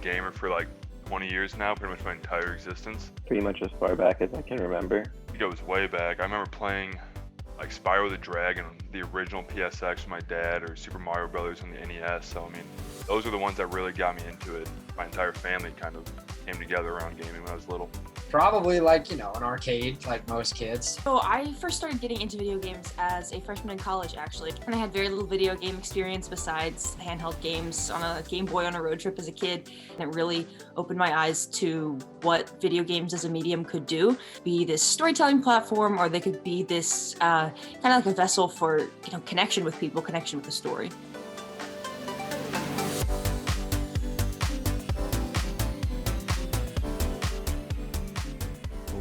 gamer for like 20 years now, pretty much my entire existence. Pretty much as far back as I can remember. It goes way back. I remember playing like Spyro the Dragon on the original PSX with my dad, or Super Mario Brothers on the NES. So I mean, those are the ones that really got me into it. My entire family kind of came together around gaming when I was little. Probably like, an arcade, like most kids. So I first started getting into video games as a freshman in college, actually. And I had very little video game experience besides handheld games on a Game Boy on a road trip as a kid. And it really opened my eyes to what video games as a medium could do. Be this storytelling platform, or they could be this kind of like a vessel for, connection with people, connection with the story.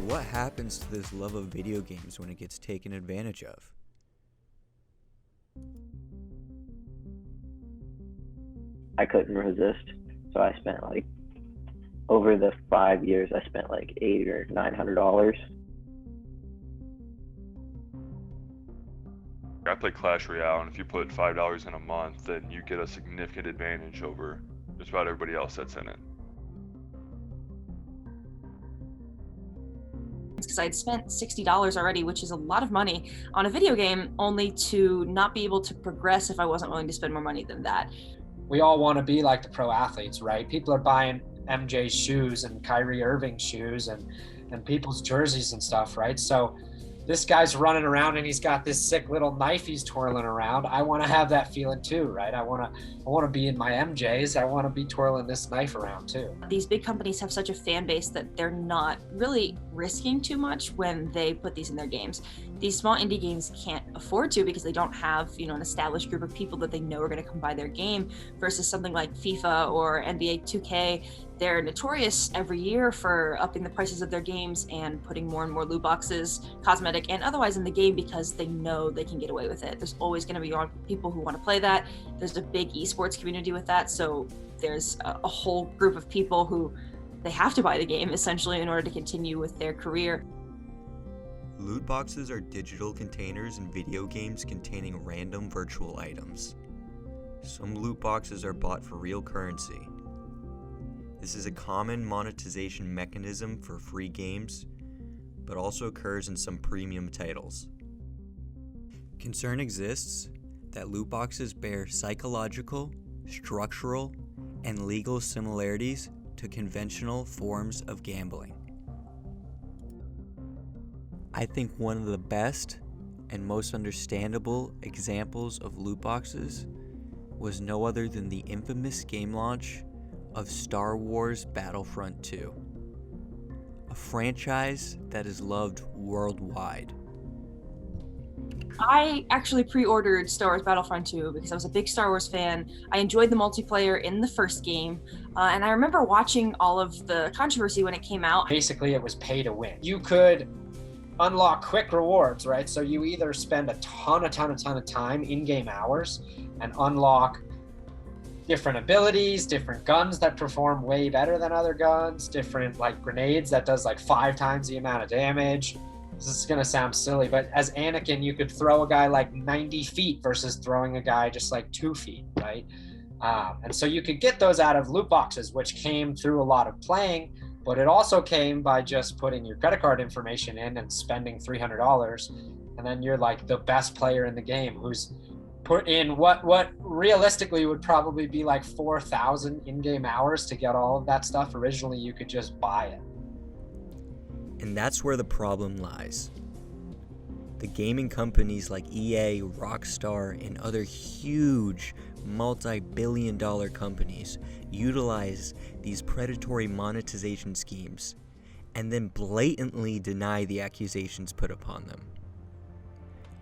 What happens to this love of video games when it gets taken advantage of? I couldn't resist, so I spent over the 5 years, I spent $800 or $900. I play Clash Royale, and if you put $5 in a month, then you get a significant advantage over just about everybody else that's in it. Because I'd spent $60 already, which is a lot of money on a video game, only to not be able to progress if I wasn't willing to spend more money than that. We all want to be like the pro athletes, right? People are buying MJ's shoes and Kyrie Irving shoes and people's jerseys and stuff, right? So this guy's running around and he's got this sick little knife he's twirling around. I want to have that feeling too, right? I want to be in my MJs. I want to be twirling this knife around too. These big companies have such a fan base that they're not really risking too much when they put these in their games. These small indie games can't afford to because they don't have, an established group of people that they know are going to come buy their game, versus something like FIFA or NBA 2K. They're notorious every year for upping the prices of their games and putting more and more loot boxes, cosmetic and otherwise, in the game because they know they can get away with it. There's always going to be people who want to play that. There's a big esports community with that. So there's a whole group of people who they have to buy the game essentially in order to continue with their career. Loot boxes are digital containers in video games containing random virtual items. Some loot boxes are bought for real currency. This is a common monetization mechanism for free games, but also occurs in some premium titles. Concern exists that loot boxes bear psychological, structural, and legal similarities to conventional forms of gambling. I think one of the best and most understandable examples of loot boxes was no other than the infamous game launch of Star Wars Battlefront 2, a franchise that is loved worldwide. I actually pre-ordered Star Wars Battlefront 2 because I was a big Star Wars fan. I enjoyed the multiplayer in the first game, and I remember watching all of the controversy when it came out. Basically, it was pay to win. You could unlock quick rewards, right? So you either spend a ton of time, in-game hours, and unlock different abilities, different guns that perform way better than other guns, different grenades that does 5 times the amount of damage. This is gonna sound silly, but as Anakin, you could throw a guy 90 feet versus throwing a guy just 2 feet, right? And so you could get those out of loot boxes, which came through a lot of playing, but it also came by just putting your credit card information in and spending $300, and then you're the best player in the game who's put in what realistically would probably be 4,000 in-game hours to get all of that stuff. Originally, you could just buy it. And that's where the problem lies. The gaming companies like EA, Rockstar, and other huge multi-billion-dollar companies utilize these predatory monetization schemes and then blatantly deny the accusations put upon them.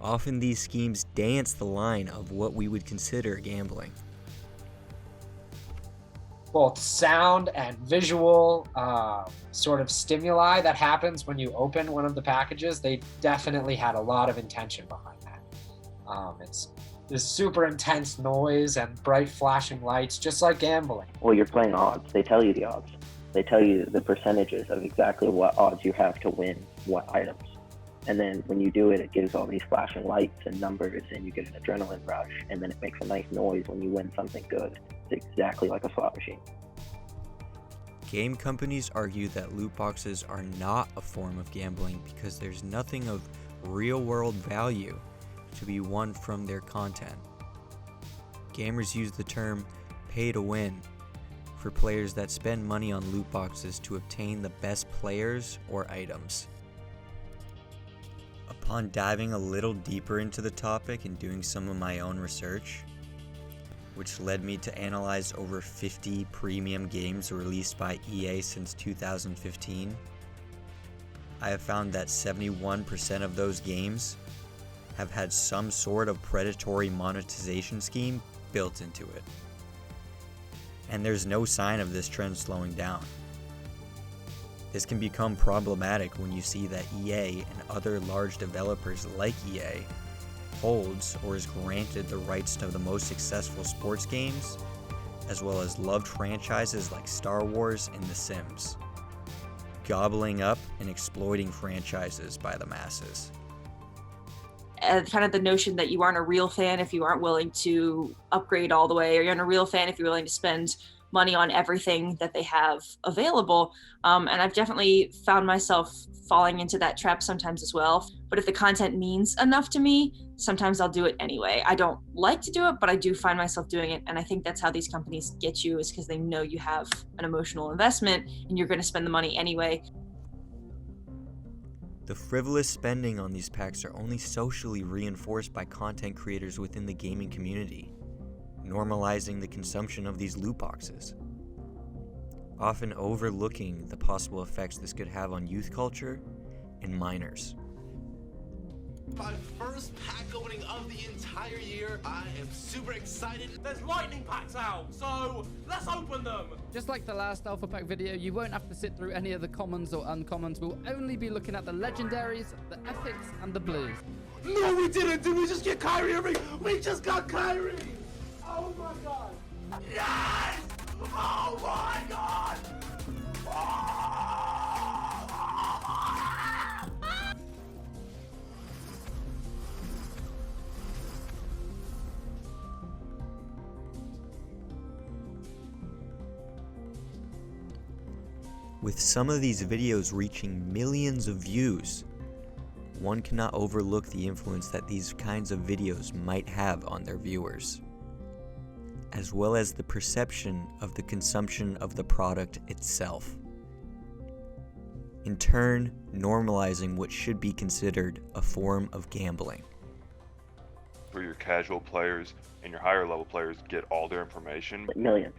Often these schemes dance the line of what we would consider gambling. Both sound and visual sort of stimuli that happens when you open one of the packages, they definitely had a lot of intention behind that. It's this super intense noise and bright flashing lights, just like gambling. Well, you're playing odds. They tell you the odds. They tell you the percentages of exactly what odds you have to win what items. And then when you do it, it gives all these flashing lights and numbers, and you get an adrenaline rush, and then it makes a nice noise when you win something good. It's exactly like a slot machine. Game companies argue that loot boxes are not a form of gambling because there's nothing of real-world value to be won from their content. Gamers use the term pay to win for players that spend money on loot boxes to obtain the best players or items. Upon diving a little deeper into the topic and doing some of my own research, which led me to analyze over 50 premium games released by EA since 2015, I have found that 71% of those games have had some sort of predatory monetization scheme built into it. And there's no sign of this trend slowing down. This can become problematic when you see that EA and other large developers like EA holds or is granted the rights to the most successful sports games, as well as loved franchises like Star Wars and The Sims, gobbling up and exploiting franchises by the masses. Kind of the notion that you aren't a real fan if you aren't willing to upgrade all the way, or you're not a real fan if you're willing to spend money on everything that they have available. And I've definitely found myself falling into that trap sometimes as well. But if the content means enough to me, sometimes I'll do it anyway. I don't like to do it, but I do find myself doing it. And I think that's how these companies get you, is because they know you have an emotional investment and you're going to spend the money anyway. The frivolous spending on these packs are only socially reinforced by content creators within the gaming community, normalizing the consumption of these loot boxes, often overlooking the possible effects this could have on youth culture and minors. My first pack opening of the entire year. I am super excited. There's lightning packs out, so let's open them. Just like the last Alpha Pack video, you won't have to sit through any of the commons or uncommons. We'll only be looking at the legendaries, the epics, and the blues. No, we didn't. Did we just get Kyrie Irving? We just got Kyrie. Oh my god. Yes! Oh my god! With some of these videos reaching millions of views, one cannot overlook the influence that these kinds of videos might have on their viewers, as well as the perception of the consumption of the product itself. In turn, normalizing what should be considered a form of gambling. Where your casual players and your higher level players get all their information. Millions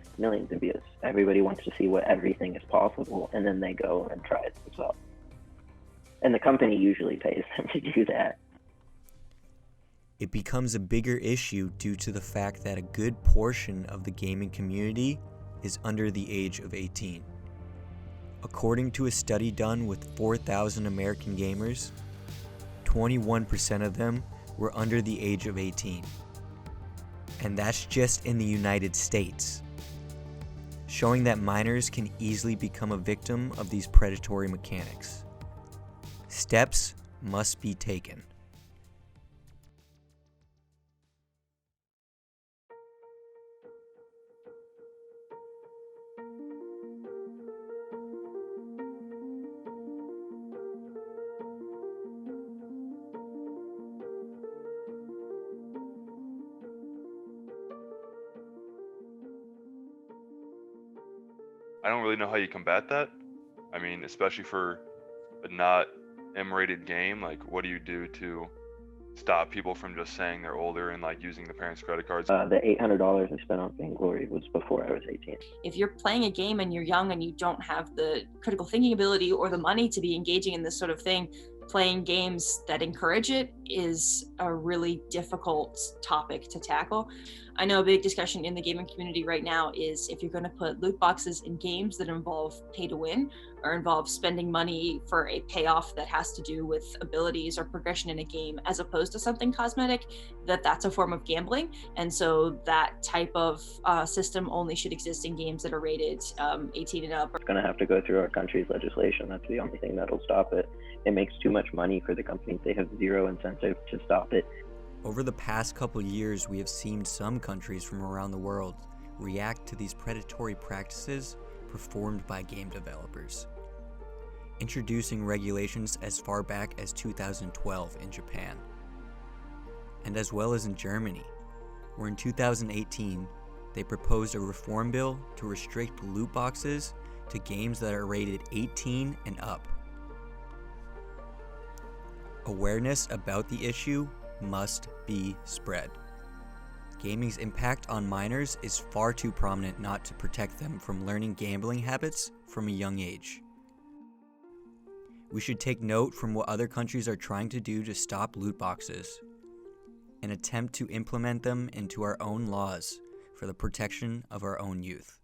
of views. Everybody wants to see what everything is possible, and then they go and try it themselves. And the company usually pays them to do that. It becomes a bigger issue due to the fact that a good portion of the gaming community is under the age of 18. According to a study done with 4,000 American gamers, 21% of them were under the age of 18. And that's just in the United States, showing that minors can easily become a victim of these predatory mechanics. Steps must be taken. I don't really know how you combat that. I mean, especially for a not M-rated game, like what do you do to stop people from just saying they're older and like using the parents' credit cards? The $800 I spent on Vainglory was before I was 18. If you're playing a game and you're young and you don't have the critical thinking ability or the money to be engaging in this sort of thing, playing games that encourage it is a really difficult topic to tackle. I know a big discussion in the gaming community right now is if you're going to put loot boxes in games that involve pay to win or involve spending money for a payoff that has to do with abilities or progression in a game as opposed to something cosmetic, that's a form of gambling. And so that type of system only should exist in games that are rated 18 and up. It's going to have to go through our country's legislation. That's the only thing that'll stop it. It makes too much money for the companies. They have zero incentive to stop it. Over the past couple years, we have seen some countries from around the world react to these predatory practices performed by game developers, introducing regulations as far back as 2012 in Japan, and as well as in Germany, where in 2018 they proposed a reform bill to restrict loot boxes to games that are rated 18 and up. Awareness about the issue must be spread. Gaming's impact on minors is far too prominent not to protect them from learning gambling habits from a young age. We should take note from what other countries are trying to do to stop loot boxes and attempt to implement them into our own laws for the protection of our own youth.